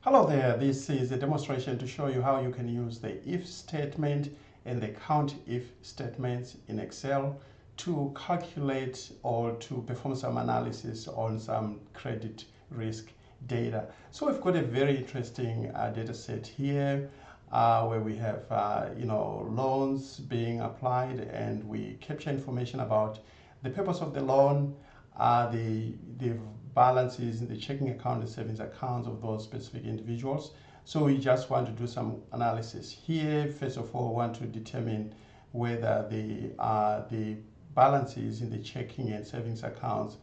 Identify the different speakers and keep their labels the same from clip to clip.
Speaker 1: Hello there, this is a demonstration to show you how you can use the if statement and the CountIF statements in Excel to calculate or to perform some analysis on some credit risk data. So we've got a very interesting data set here where we have loans being applied, and we capture information about the purpose of the loan, the balances in the checking account and savings accounts of those specific individuals. So we just want to do some analysis here. First of all, we want to determine whether the balances in the checking and savings accounts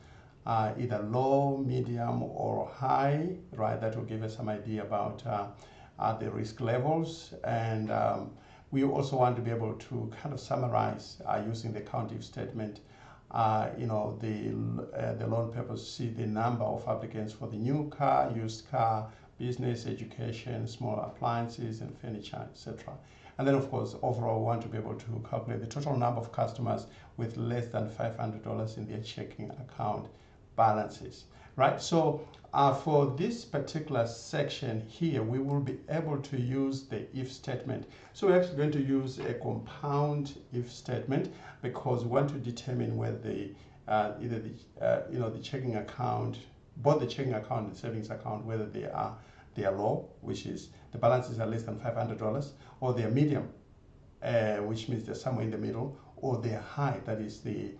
Speaker 1: are either low, medium, or high, right? That will give us some idea about the risk levels. And we also want to be able to kind of summarize using the CountIF statement the loan purpose, see the number of applicants for the new car, used car, business, education, small appliances and furniture, etc. And then of course, overall, we want to be able to calculate the total number of customers with less than $500 in their checking account balances, right? So for this particular section here, we will be able to use the if statement. So we're actually going to use a compound if statement because we want to determine whether the checking account, both the checking account and savings account, whether they are low, which is the balances are less than $500, or they're medium, which means they're somewhere in the middle, or they're high, that is the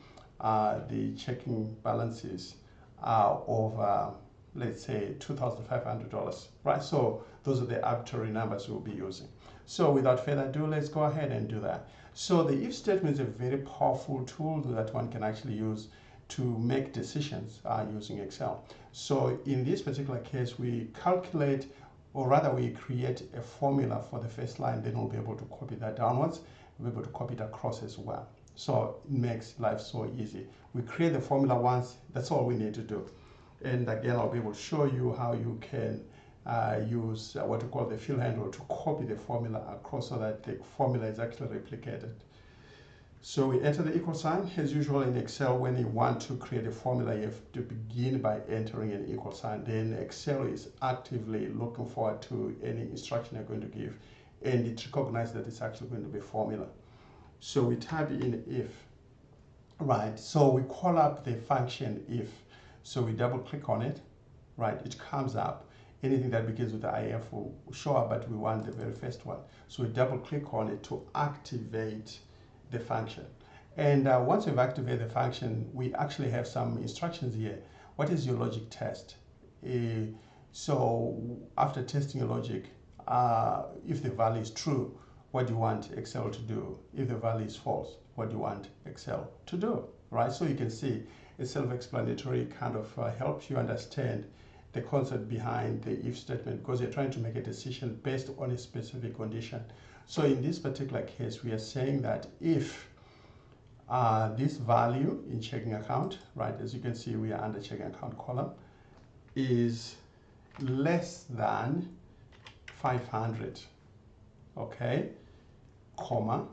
Speaker 1: checking balances of let's say $2,500, right? So those are the arbitrary numbers we'll be using. So without further ado, let's go ahead and do that. So the if statement is a very powerful tool that one can actually use to make decisions using Excel. So in this particular case, we calculate, or rather we create a formula for the first line, then we'll be able to copy that downwards. We'll be able to copy it across as well. So it makes life so easy. We create the formula once, that's all we need to do. And again, I'll be able to show you how you can use what we call the fill handle to copy the formula across so that the formula is actually replicated. So we enter the equal sign. As usual in Excel, when you want to create a formula, you have to begin by entering an equal sign. Then Excel is actively looking forward to any instruction you're going to give, and it recognizes that it's actually going to be a formula. So we type in if, right? So we call up the function if. So we double click on it, right? It comes up. Anything that begins with the IF will show up, but we want the very first one. So we double click on it to activate the function. And once we've activated the function, we actually have some instructions here. What is your logic test? So after testing your logic, if the value is true, what do you want Excel to do? If the value is false, what do you want Excel to do, right? So you can see it's self-explanatory, kind of helps you understand the concept behind the if statement because you're trying to make a decision based on a specific condition. So in this particular case, we are saying that if this value in checking account, right, as you can see, we are under checking account column, is less than 500, okay, comma.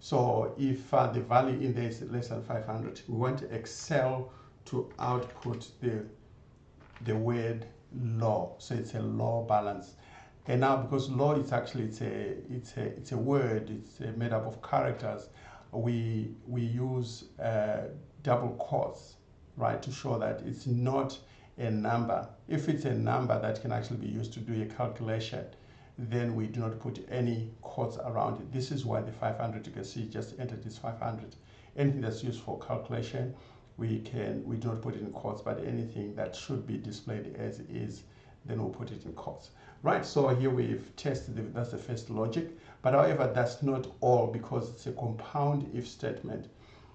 Speaker 1: So if the value in there is less than 500, we want Excel to output the word low. So it's a low balance. And now because low is actually it's a word, it's made up of characters, we use double quotes, right, to show that it's not a number. If it's a number that can actually be used to do a calculation, then we do not put any quotes around it. This is why the 500, you can see, just entered this 500. Anything that's used for calculation, we do not put it in quotes, but anything that should be displayed as is, then we'll put it in quotes. Right, so here we've tested, that's the first logic, but however, that's not all because it's a compound if statement.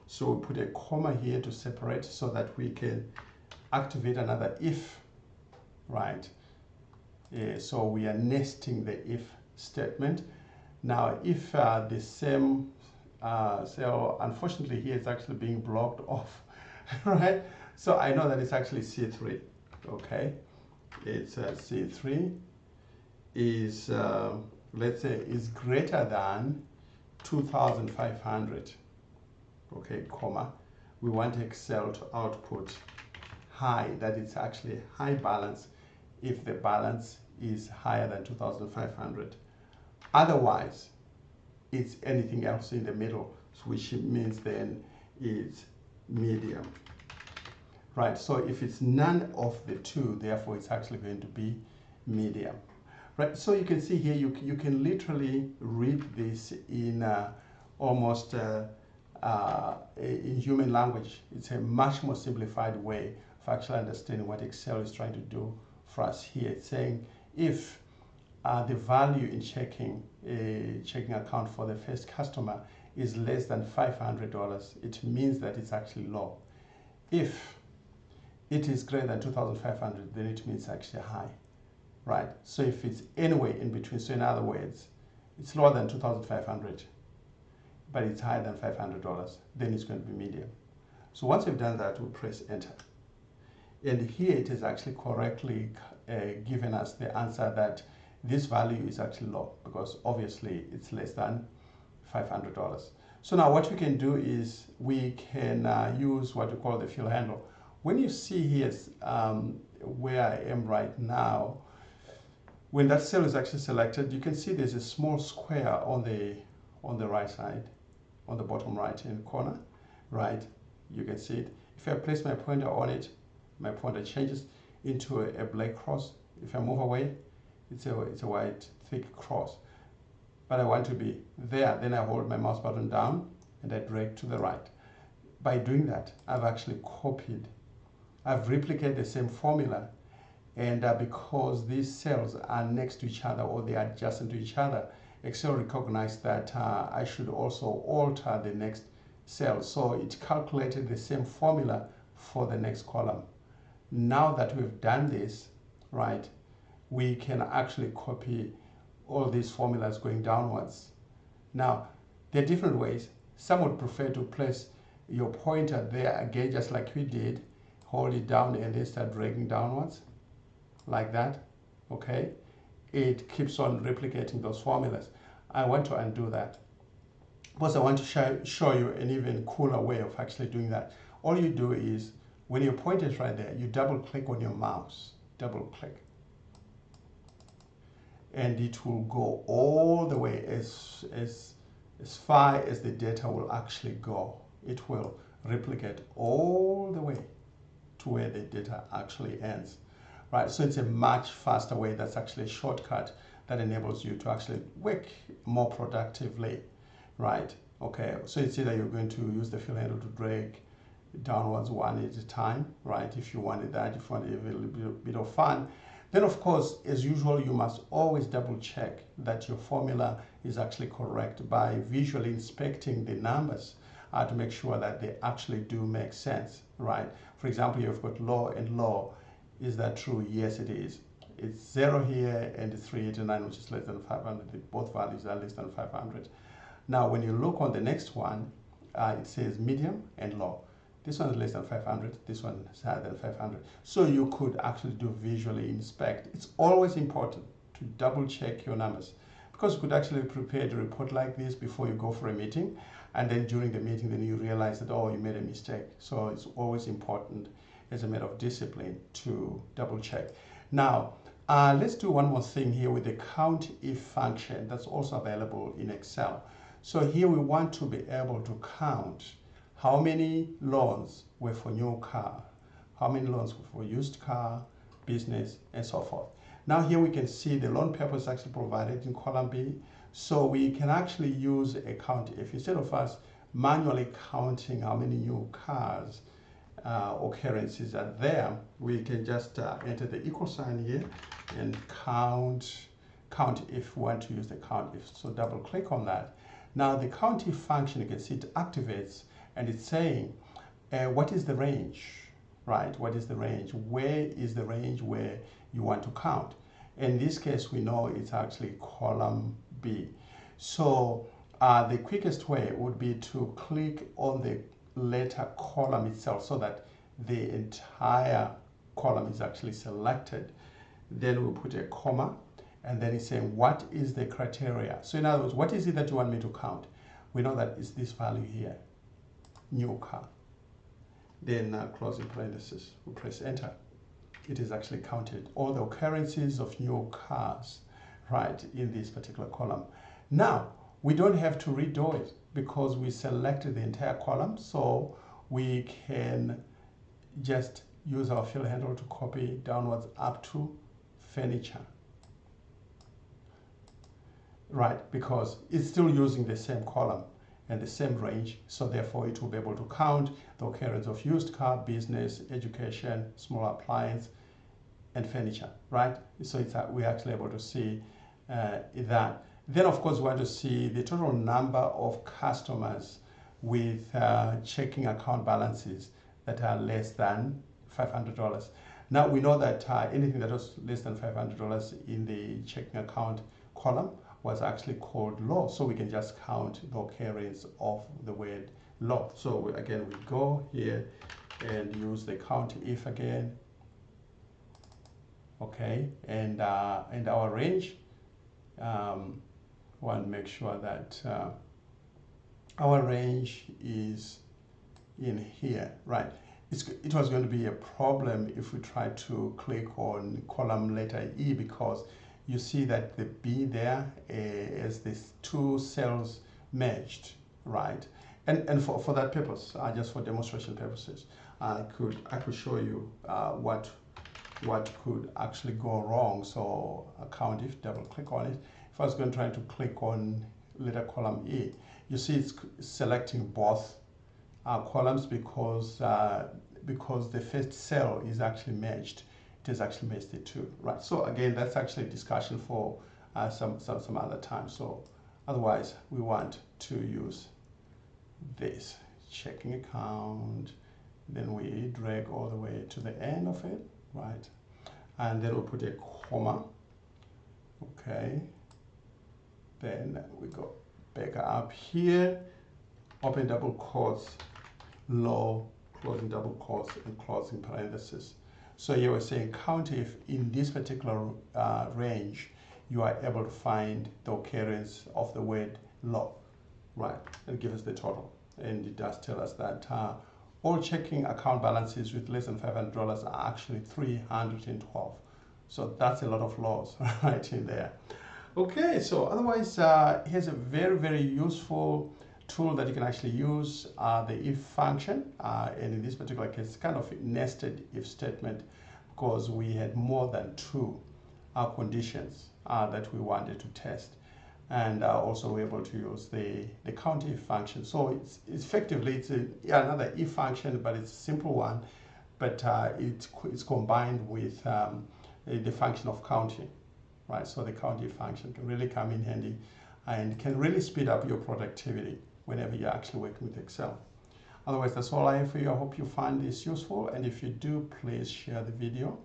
Speaker 1: So we put a comma here to separate so that we can activate another if, right? So we are nesting the if statement. Now, if the same cell, unfortunately here it's actually being blocked off, right? So I know that it's actually C3, okay? It's C3 is, let's say, is greater than 2,500, okay, comma. We want Excel to output high, that it's actually high balance if the balance is higher than 2,500. Otherwise, it's anything else in the middle, which means then it's medium. Right, so if it's none of the two, therefore it's actually going to be medium. Right, so you can see here, you can literally read this in almost in human language. It's a much more simplified way of actually understanding what Excel is trying to do for us here. It's saying if the value in checking a checking account for the first customer is less than $500, it means that it's actually low. If it is greater than 2,500, then it means actually high, right? So if it's anywhere in between, so in other words, it's lower than 2,500, but it's higher than $500, then it's going to be medium. So once we've done that, we'll press enter. And here it is actually correctly given us the answer that this value is actually low, because obviously it's less than $500. So now what we can do is we can use what we call the fill handle. When you see here where I am right now, when that cell is actually selected, you can see there's a small square on the right side, on the bottom right hand corner, right? You can see it. If I place my pointer on it, my pointer changes into a black cross. If I move away, it's a white thick cross. But I want to be there, then I hold my mouse button down and I drag to the right. By doing that, I've actually copied, I've replicated the same formula, and because these cells are next to each other or they are adjacent to each other, Excel recognized that I should also alter the next cell. So it calculated the same formula for the next column. Now that we've done this, right, we can actually copy all these formulas going downwards. Now, there are different ways. Some would prefer to place your pointer there again, just like we did, hold it down and then start dragging downwards, like that, okay? It keeps on replicating those formulas. I want to undo that, because I want to show you an even cooler way of actually doing that. All you do is, when your pointer is right there, you double click on your mouse, double click, and it will go all the way as far as the data will actually go. It will replicate all the way to where the data actually ends, right? So it's a much faster way. That's actually a shortcut that enables you to actually work more productively, right? Okay, so it's either you're going to use the fill handle to drag downwards one at a time, right? If you wanted that, if you wanted a little bit of fun. Then, of course, as usual, you must always double check that your formula is actually correct by visually inspecting the numbers to make sure that they actually do make sense, right? For example, you've got low and low. Is that true? Yes, it is. It's 0 here and 389, which is less than 500. Both values are less than 500. Now, when you look on the next one, it says medium and low. This one is less than 500. This one is higher than 500. So you could actually do visually inspect. It's always important to double check your numbers, because you could actually prepare a report like this before you go for a meeting, and then during the meeting, then you realize that, oh, you made a mistake. So it's always important as a matter of discipline to double check. Now, let's do one more thing here with the CountIF function that's also available in Excel. So here we want to be able to count how many loans were for new car, how many loans were for used car, business, and so forth. Now here we can see the loan purpose actually provided in column B. So we can actually use a CountIF. Instead of us manually counting how many new cars or currencies are there, we can just enter the equal sign here and count if we want to use the CountIF. So double click on that. Now the CountIF function, you can see it activates, and it's saying, what is the range, right? What is the range? Where is the range where you want to count? In this case, we know it's actually column B. So the quickest way would be to click on the letter column itself so that the entire column is actually selected. Then we'll put a comma, and then it's saying, what is the criteria? So in other words, what is it that you want me to count? We know that it's this value here, new car. Then closing parenthesis, we'll press enter. it is actually counted, all the occurrences of new cars, right, in this particular column. Now, we don't have to redo it because we selected the entire column, so we can just use our fill handle to copy downwards up to furniture, right, because it's still using the same column and the same range, so therefore it will be able to count the occurrence of used car, business, education, small appliance, and furniture, right? So it's we're actually able to see that. Then of course we want to see the total number of customers with checking account balances that are less than $500. Now we know that anything that was less than $500 in the checking account column was actually called low, so we can just count the occurrence of the word low. So again, we go here and use the CountIF again, okay, and our range, want to make sure that our range is in here, right? It was going to be a problem if we tried to click on column letter E, because you see that the B there is these two cells merged, right? And for that purpose, just for demonstration purposes, I could show you what could actually go wrong. So CountIF, double click on it. If I was going to try to click on letter column E, you see it's selecting both columns because the first cell is actually merged. It has actually merged the two, right? So again, that's actually a discussion for some other time. So otherwise, we want to use this checking account. Then we drag all the way to the end of it, right? And then we'll put a comma, okay? Then we go back up here, open double quotes, low, closing double quotes, and closing parentheses. So here we're saying CountIF in this particular range, you are able to find the occurrence of the word low, right? And give us the total. And it does tell us that all checking account balances with less than $500 are actually 312. So that's a lot of lows right in there. Okay, so otherwise, here's a very, very useful tool that you can actually use, the if function, and in this particular case, it's kind of a nested if statement because we had more than two conditions that we wanted to test, and also we're able to use the CountIF function. So it's effectively another if function, but it's a simple one, but it's combined with the function of counting, right? So the CountIF function can really come in handy and can really speed up your productivity whenever you're actually working with Excel. Otherwise, that's all I have for you. I hope you find this useful, and if you do, please share the video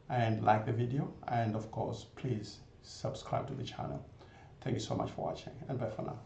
Speaker 1: and like the video, and of course, please subscribe to the channel. Thank you so much for watching, and bye for now.